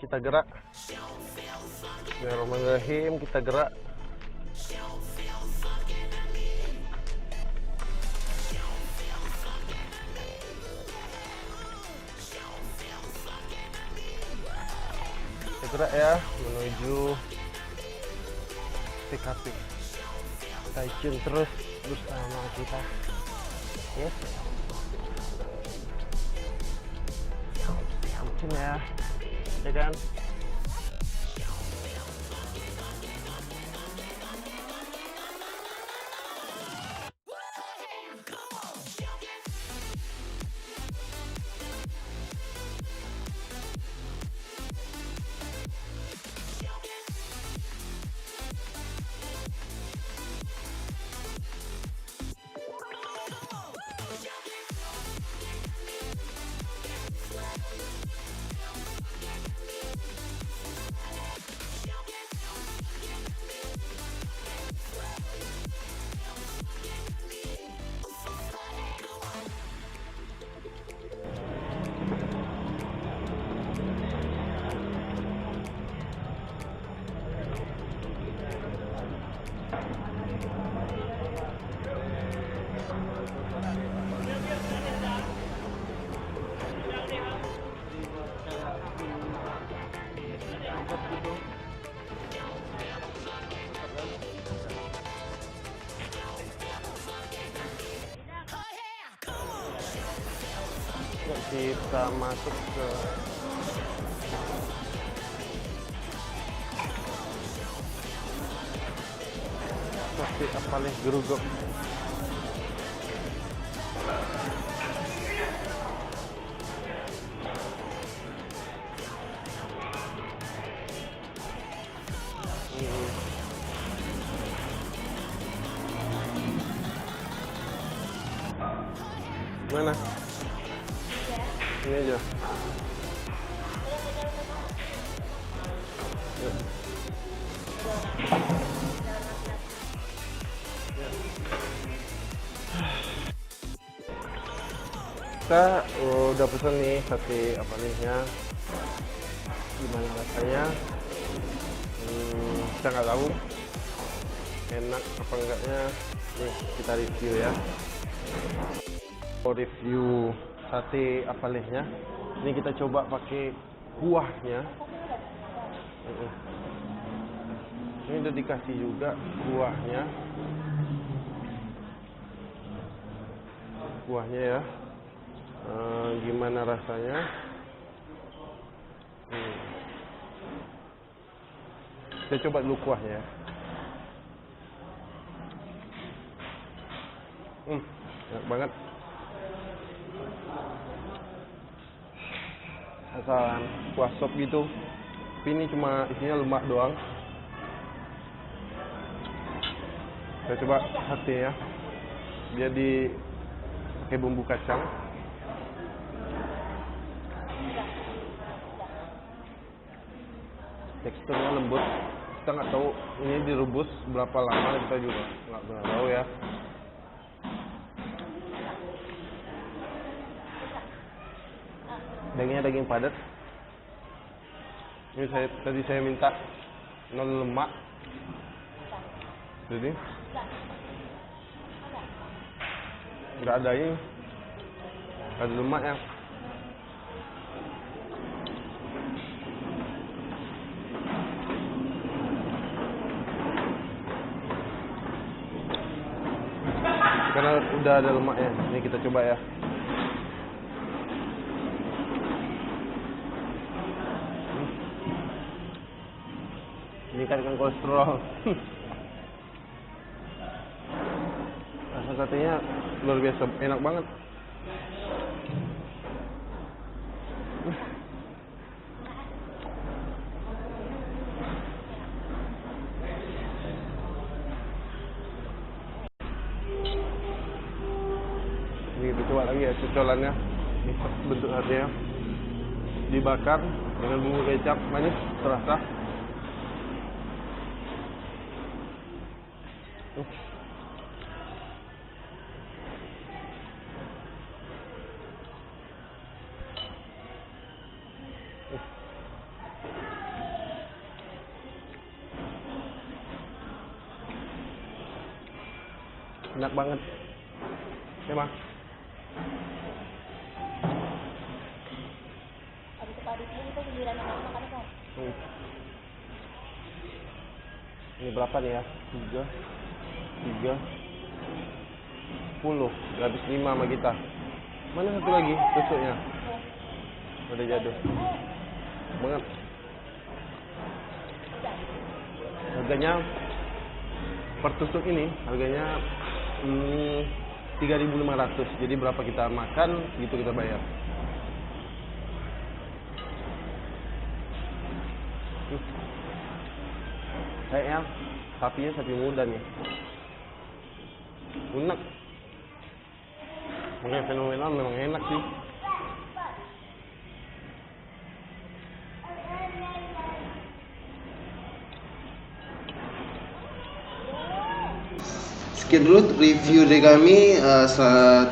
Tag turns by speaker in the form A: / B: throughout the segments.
A: kita gerak. Bismillahirrahmanirrahim, kita gerak. Kita gerak ya menuju TKP. Stay tune terus bersama kita. Yes. Mungkin ya kan? Kita masuk ke Sakti Apalih Grogol. Mana? Ini aja. Kita udah pesen nih sate apalihnya. Gimana rasanya? Kita nggak tahu enak apa enggaknya. Nih kita review ya. Review sate apalihnya. Ini kita coba pakai kuahnya. Ini udah dikasih juga kuahnya. Kuahnya ya. Gimana rasanya? Kita coba dulu kuahnya. Enak banget. Asalan kuah sop gitu. Tapi ini cuma isinya lemak doang. Kita coba sate ya. Dia pakai bumbu kacang. Teksturnya lembut. Kita nggak tahu ini direbus berapa lama, kita juga nggak pernah tahu ya. Dagingnya daging padat. Ini tadi saya minta nol lemak. Jadi nggak ada ini, nggak ada lemak ya. Karena udah ada lemaknya. Ini kita coba ya. Meningkatkan kolesterol. Rasa satenya luar biasa, enak banget. Ini kita coba lagi ya cocolannya. Ini bentuk satenya dibakar dengan bumbu kecap manis terasa. enak banget. Ya mah.
B: Habis padi ini kita giliran makan apa?
A: Ini berapa nih ya? 3 10. Habis 5 sama kita. Mana satu lagi tusuknya? Udah jatuh. Banget. Harganya per tusuk ini harganya 3.500. Jadi berapa kita makan gitu kita bayar. Kayaknya sapinya sapi muda nih. Enak. Makanya fenomenal memang enak sih.
C: Sekian dulu review dari kami.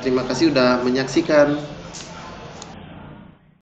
C: Terima kasih sudah menyaksikan.